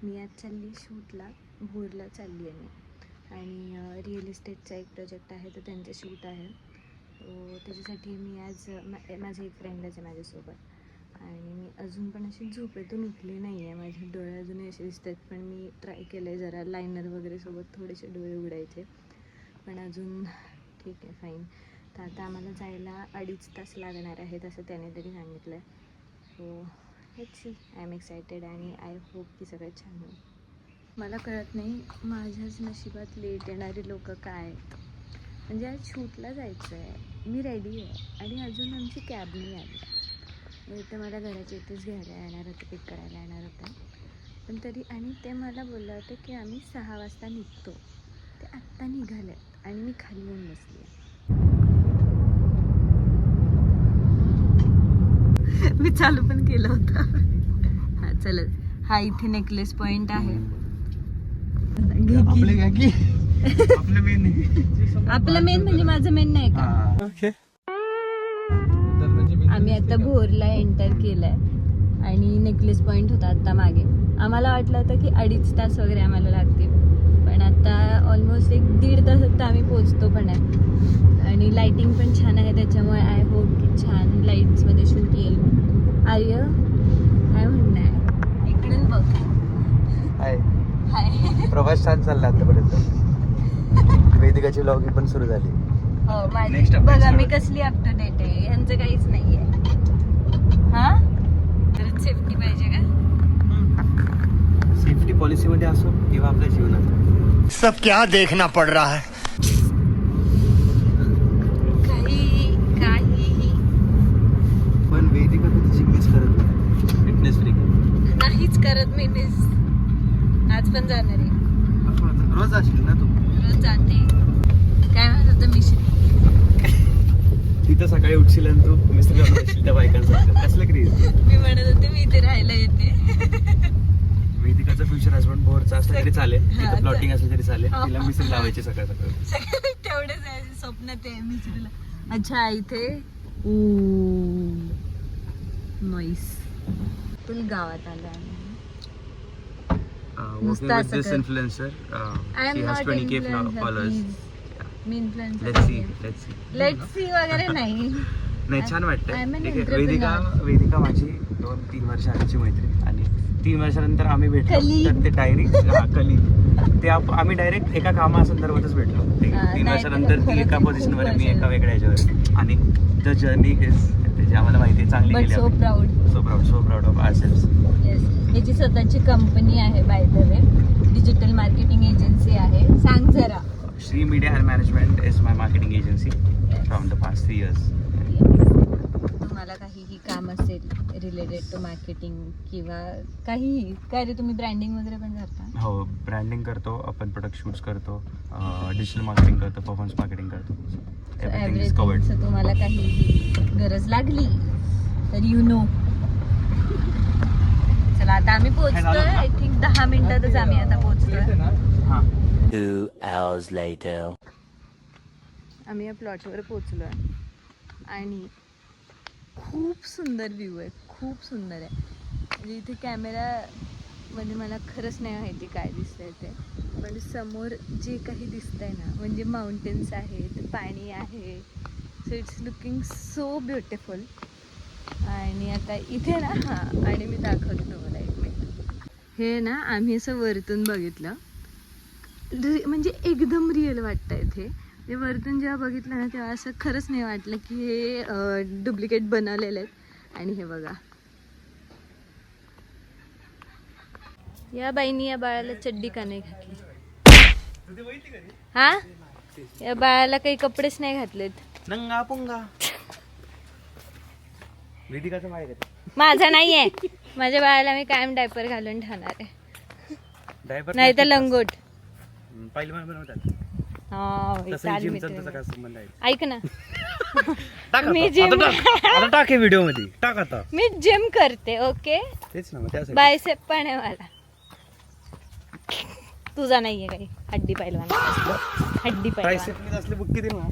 मी आज चालली शूटला, भोरला चालली आहे मी. आणि रिअल इस्टेटचा एक प्रोजेक्ट आहे, तर त्यांचं शूट आहे. त्याच्यासाठी मी आज माझे एक फ्रेंडच आहे माझ्यासोबत. आणि मी अजून पण अशी झोपेतून उठली नाही आहे. माझे डोळे अजूनही असे दिसतात, पण मी ट्राय केलं आहे जरा लायनर वगैरे सोबत थोडेसे डोळे उघडायचे, पण अजून ठीक आहे, फाईन. तर आता आम्हाला जायला 2.5 तास लागणार आहेत असं त्याने तरी सांगितलं आहे. So let's see, I am excited आणि आय होप की सगळं छान होईल. मला कळत नाही माझ्याच नशिबात लेट येणारी लोक काय आहेत. म्हणजे आज शूटला जायचं आहे, मी रेडी आहे आणि अजून आमची कॅब नाही आली. ते मला घराच्या इथेच घ्यायला येणार होते, पिक करायला येणार होते, पण तरी आणि ते मला बोललं होतं की आम्ही 6 वाजता निघतो. ते आत्ता निघाले आणि मी खाली येऊन बसली आहे. मी चालू पण केलं होतं. हा चल, हा इथे नेकलेस पॉइंट आहे. आपलं मेन म्हणजे माझं मेन नाही का. आम्ही आता भोरला एंटर केलंय आणि नेकलेस पॉइंट होता आता मागे. आम्हाला वाटलं होतं की 2.5 तास वगैरे आम्हाला लागतील, पण आता ऑलमोस्ट 1-1.5 तासात आम्ही पोचतो पण आहे. आणि लाइटिंग पण छान आहे, त्याच्यामुळे आय होप की छान लाईट्समध्ये शूट येईल. आर्य काय म्हणणं आहे? इकडून बघ. हाय हाय. प्रवास छान चालला आतापर्यंत. वेदिकाची व्लॉगिंग पण सुरू झाली. हो माझी बघा मी कसली अप टू डेट आहे, यांचं काहीच नाहीये. हा तर सेफ्टी पाहिजे का? सेफ्टी पॉलिसी मध्ये असो किंवा आपल्या जीवनात सब क्या देखना पड़ रहा है. काहीही पण वेदिका कधीची मिस करत नाही. फिटनेस फ्रीक नाहीच करत मी मिस. आज पण जाणार आहे. रोज असशील ना तू? रोज जाते. काय म्हणत होतं मी? तिथं सकाळी उठशील आणि तू मिस करशील त्या बायकांसोबत. कसलं क्रेज. मी म्हणत होते मी इथे राहायला येते. वेदिकाचं फ्युचर हजबंड बोरचा असलं तरी चालेल, हा, प्लॉटिंग असलं तरी चालेल. तिला मिसरी लावायची सकाळ सकाळ. तेवढेच आहे स्वप्नात आहे मिसरीला. अच्छा इथे नॉईस फुल गावात आलं आम्ही. Working with this influencer, she has 20K followers. Me influencer. Let's see वगैरे नाही. नाही छान I'm वाटतं. an ठीक आहे. entrepreneur. वेदिका माझी 2-3 वर्ष आधीची मैत्रीण आणि 3 वर्षानंतर आम्ही भेटलो. कली. तर ते कली ते आम्ही डायरेक्ट एका कामासंदर्भातच भेटलो. ठीक आहे. 3 नाही, वर्षानंतर ती खरंच एका खूप पोझिशनवर आहे, मी वर्ष. एका वेगळ्या ह्याच्यावर. आणि द जर्नी इज त्याची आम्हाला माहिती आहे, चांगली बट गेली. So proud. So proud of ourselves. Yes. याची स्वतःची कंपनी आहे by the way, digital marketing agency आहे. सांग जरा. Shri media and management is my marketing agency from the past 3 years. तुम्हाला काहीही काम असेल रिलेटेड टू मार्केटिंग किंवा काहीही, काय रे तुम्ही ब्रँडिंग वगैरे पण करता? हो, ब्रँडिंग करतो आपण, प्रोडक्ट शूट्स करतो, डिजिटल मार्केटिंग करतो, परफॉर्मन्स मार्केटिंग करतो. Everything is covered. सो तुम्हाला काहीही गरज लागली तर यू नो. चला आता आम्ही पोहोचतोय. आय थिंक 10 मिनिटातच आम्ही आता पोहोचतोय. 2 hours later. आम्ही या प्लॉटवर पोहोचलो आहे आणि खूप सुंदर व्ह्यू आहे, खूप सुंदर आहे. म्हणजे इथे कॅमेरामध्ये मला खरंच नाही माहिती काय दिसतंय ते, पण समोर जे काही दिसतंय ना, म्हणजे माउंटेन्स आहेत, पाणी आहे. So it's looking so beautiful. आणि आता इथे ना, हां, आणि मी दाखवते तुम्हाला एक मिनिट. हे ना आम्ही असं वरतून बघितलं, म्हणजे एकदम रिअल वाटतं इथे. ते वरतून जेव्हा बघितलं ना, तेव्हा असं खरंच नाही वाटलं की हे डुप्लिकेट बनवलेले आहेत. आणि हे बघा, या बाईनी या बाळाला चड्डी का नाही घातली? हा, या बाळाला काही कपडेच नाही घातलेत. नंगा पुंगा. वेदिकाचं माहिती आहे. माझा नाहीये, माझ्या बाळाला मी कायम डायपर घालून ठेवणार आहे, डायपर नाही तर लंगोट. पहिलवान बनवतात. हा, तसं जिमचा तसा काय संबंध आहे? ऐक ना, टाक मी आता. जिम आता टाक हे व्हिडिओ मध्ये टाक आता. मी जिम करते. ओके, तेच ना, मग त्यासाठी बायसेप पण आहे मला. तुझा नाहीये काही हड्डी पहिलवान. हड्डी पहिलवान. ट्रायसेप असले बुक किती ना.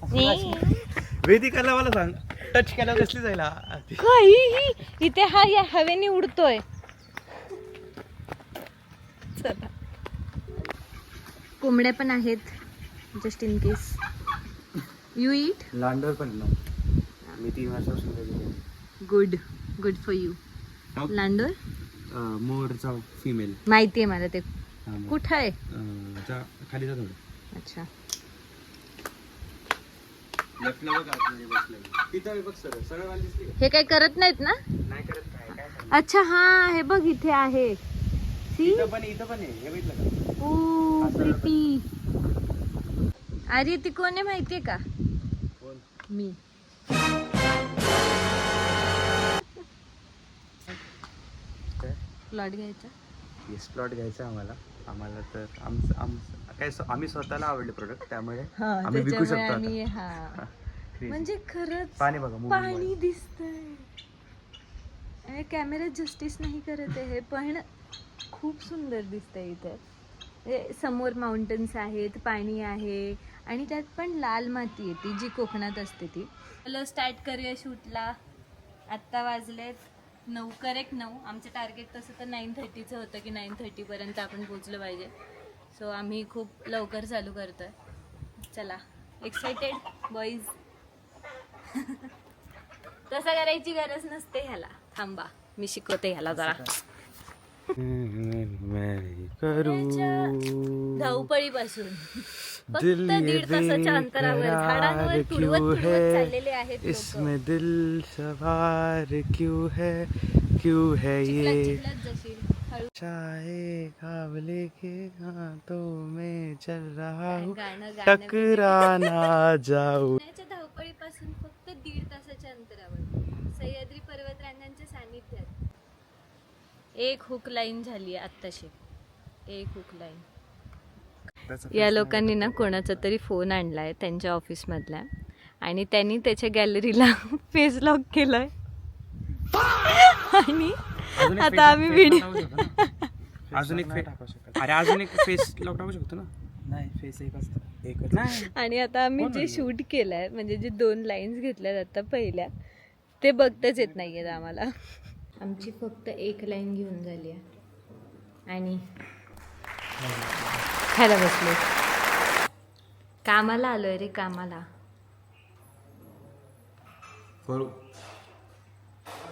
वेदिकाला मला सांग, टच केला कसली जायला काहीही इथे हा या हवेने उडतोय. चला. कोंबड्या पण आहेत just in case. You eat. लांडोर पण ना मी 3 वर्षापासून गुड गुड फॉर यू. लांडोर मोरचा फिमेल माहिती आहे मला ते. कुठं आहे? खाली जा थोडं. अच्छा. लेफ्टला बघ आतमध्ये बसलेलं. तिथं बघ सगळं वाली दिसली का? हे काही करत नाहीत ना? नाही करत काय अच्छा हा हे बघ इथे आहे. सी इथं पण आहे हे बघितलं का? ओ प्रिटी. अरे ती कोण आहे माहितीये का? कोण? मी. प्लॉट घ्यायचा. येस प्लॉट घ्यायचा आम्हाला तर आम्ही स्वतःला आवडले प्रोडक्ट त्यामुळे आम्ही विकू शकतो आणि आता. हा म्हणजे खरंच पाणी बघा movie पाणी मध्ये. दिसतंय. कॅमेरा जस्टिस नाही करत आहे हे पण खूप सुंदर दिसतंय इथे. समोर माउंटन्स आहेत, पाणी आहे आणि त्यात पण लाल माती येते जी कोकणात असते ती. चलो स्टार्ट करूया शूटला. आत्ता वाजलेत 9 करेक्ट 9. आमचं टार्गेट तसं तर 9:30चं होतं की 9:30पर्यंत आपण पोचलो पाहिजे. सो आम्ही खूप लवकर चालू करतोय. चला एक्साइटेड बॉईज. तसं करायची गरज नसते ह्याला. थांबा मी शिकवते ह्याला जरा. धावपळीपासून फक्त 1.5 तासाच्या अंतरावर झाडांवर तुडवत चाललेले आहेत लोक. इसमें दिल सवार क्यों है ये चाहे काबले के हाथों में चल रहा हूँ टकरा ना जाऊं. धावपळीपासून फक्त 1.5 तासाच्या अंतरावर सह्याद्री पर्वतरांगांच्या सानिध्यात एक हुक लाईन झाली आहे आत्ताशी. एक हुक लाईन. या लोकांनी ना कोणाचा तरी फोन आणलाय त्यांच्या ऑफिसमधला आणि त्यांनी त्याच्या गॅलरीला फेस लॉक केलंय आणि आता आम्ही व्हिडिओ अजून एक फेस लॉक टाकू शकतो ना. नाही फेस एकच नाही. आणि आता आम्ही जे शूट केलंय म्हणजे जे 2 लाईन्स घेतल्यात आता पहिल्या ते बघताच येत नाहीयेत आम्हाला. आमची फक्त एक लाईन घेऊन झाली आहे आणि खायला बसले. कामाला आलोय रे कामाला.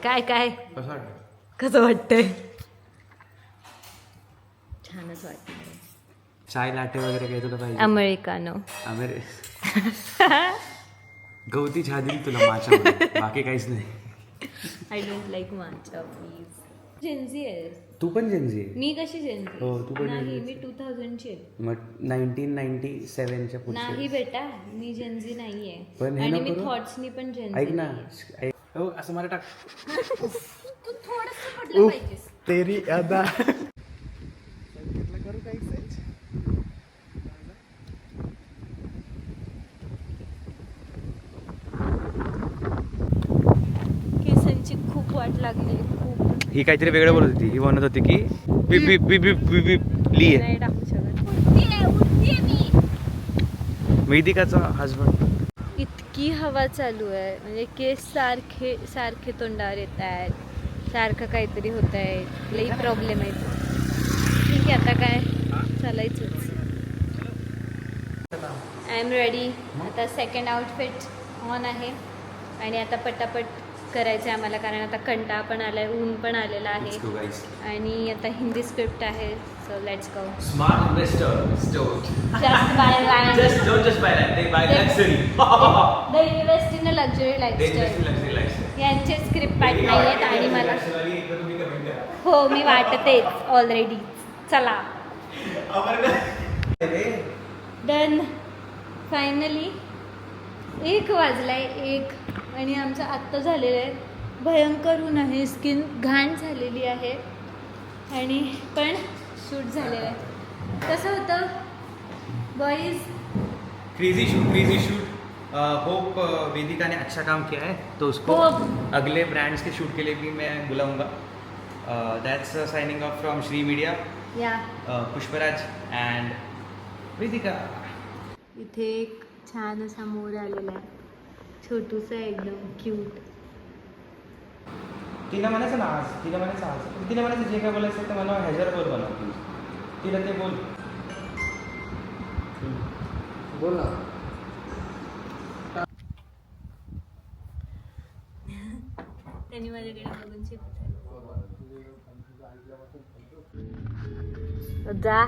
काय काय कसं वाटतंय? छानच वाटतंय. चाय लाटे वगैरे काही तुला पाहिजे? अमेरिकानो. गवती चहा दिली तुला माझ्या बाकी काहीच नाही. I don't like matcha please. Gen Z आहे तू पण जेन्झी आहे. मी कशी जेन्झी? हो तू पण नाही मी 2000ची आहे. मग 1997च्या पुढे नाही बेटा मी जेन्झी नाहीये. पण हे आणि नको मी करू. थॉट्सनी पण जेन्झी. ऐक ना हो असं मला टाक. तू थोडंसं पडलं पाहिजेस. तेरी अदा. केसांची खूप वाट लागली खूप. ही काहीतरी वेगळं बोलत होती. ही म्हणत होती की beep beep beep beep beep beep लिये. नाही टाकू शकत. वेदिकाचा हसबंड. इतकी हवा चालू आहे म्हणजे केस सारखे तोंडावर येत आहेत. सारखं काहीतरी होत आहे. लई प्रॉब्लेम आहे. ठीक आहे आता काय चालायचंच. I am ready. आता सेकंड आउटफिट ऑन आहे आणि आता पटापट करायचं आहे आम्हाला कारण आता कंटाळा पण आला आहे. ऊन पण आलेला आहे आणि आता हिंदी स्क्रिप्ट आहे. So let's go. Smart investor, Just buy land. don't just buy land, they buy luxury. They invest in a luxury They invest in lifestyle. luxury lifestyle. यांचे स्क्रिप्ट पाठ नाही आहेत आणि मला Actually, इकडे तुम्ही कमी करा. हो मी वाटतेच ऑलरेडी. चला डन. फायनली 1 वाजलाय 1 आणि आमचं आत्ता झालेलं आहे. भयंकर ऊन आहे. स्किन घाण झालेली आहे आणि पण शूट झालेलं आहे. कसं होतं boys? Crazy shoot. Hope Vedika ने अच्छा काम किया है तो उसको अगले ब्रांड्स के शूट के लिए भी मैं बुलाऊंगा. That's signing off from Shri Media. या पुष्पराज अँड वेदिका. इथे एक छान असा मोर आलेला आहे. छोटूसा एकदम क्यूट. तिला म्हणायचं जे काय बोलायचं ते मला ह्याच्यावर बोल बनव. तिला ते बोल. बोल ना. त्यांनी माझ्याकडे बघून शिकवलं. जा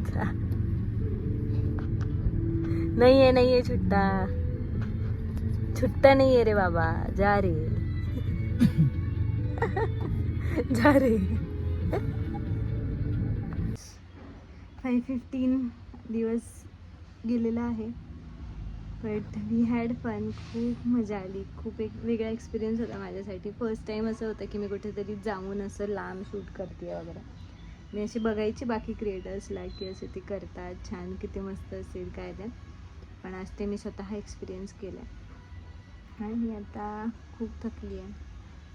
जा. नाहीये छुट्टा छुट्टा नाहीये रे बाबा. जा रे जा रे. 5:15 दिवस गेलेला आहे. But we had fun. खूप मजा आली. खूप एक वेगळा एक्सपिरियन्स होता माझ्यासाठी. फर्स्ट टाईम असं होतं की मी कुठेतरी जाऊन असं लांब शूट करते वगैरे. मी अशी बघायची बाकी क्रिएटर्सला की असे ते करतात छान, किती मस्त असेल काय ते. पण आज ते मी स्वतः एक्सपिरियन्स केलं आहे. आणि आता खूप थकली आहे.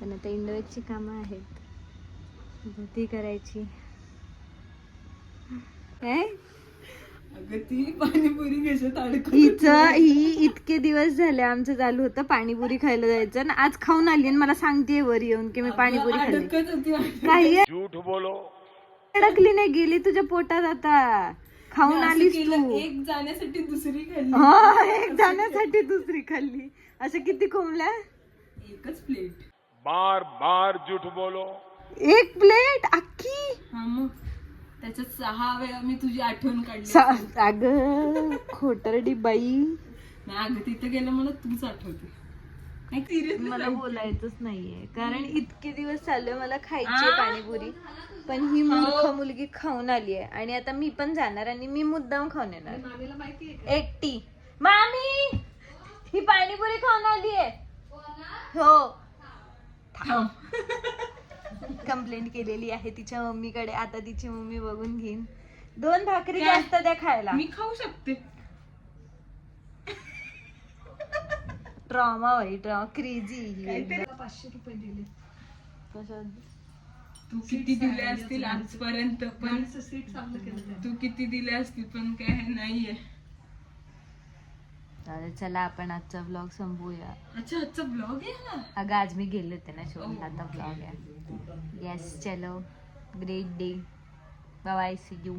पण आता इंडोवेजची कामं आहेत ती करायची. काय अगं ती पाणीपुरी कशात ही इतके दिवस झाले आमचं चालू होतं पाणीपुरी खायला जायचं आणि आज खाऊन आली आणि मला सांगते वर येऊन की मी पाणीपुरी खाल्ली. काही अडकली नाही, गेली तुझ्या पोटात. आता खाऊन आलीस तू. एक जाण्यासाठी दुसरी खाल्ली. हा, एक जाण्यासाठी दुसरी खाल्ली. असं किती कोंबल्या? एकच प्लेट. बार बार झूठ बोलो. एक प्लेट अख्खी? हा मग त्याच्यात 6 वेळा मी तुझी आठवण काढली. अगं खोटरडी बाई. नाही अगं तिथं गेलं मला तूच आठवते. नाही सिरियसली मला बोलायचंच नाहीये कारण इतके दिवस चालले मला खायची पाणीपुरी. पण ही मूर्ख मुलगी खाऊन आली आहे आणि आता मी पण जाणार आणि मी मुद्दाम खाऊन येणार एकटी. मामी ही पाणीपुरी खाऊन आली आहे. हो कंप्लेंट केलेली आहे तिच्या मम्मीकडे. आता तिची मम्मी बघून घेईन. 2 भाकरी जास्त द्या खायला. मी खाऊ शकते. ट्रॉमा होई ट्रॉमा. क्रेझी. 500 रुपये दिले. कशात? तू किती दिले असतील आजपर्यंत पण तू किती दिले असतील पण काय नाहीये. चालेल चला आपण आजचा व्लॉग संपवूया. अच्छा आजचा ब्लॉग आहे ना. अगं आज मी गेले होते ना शोला. आता व्लॉग आहे. येस चलो great day. Bye bye see you.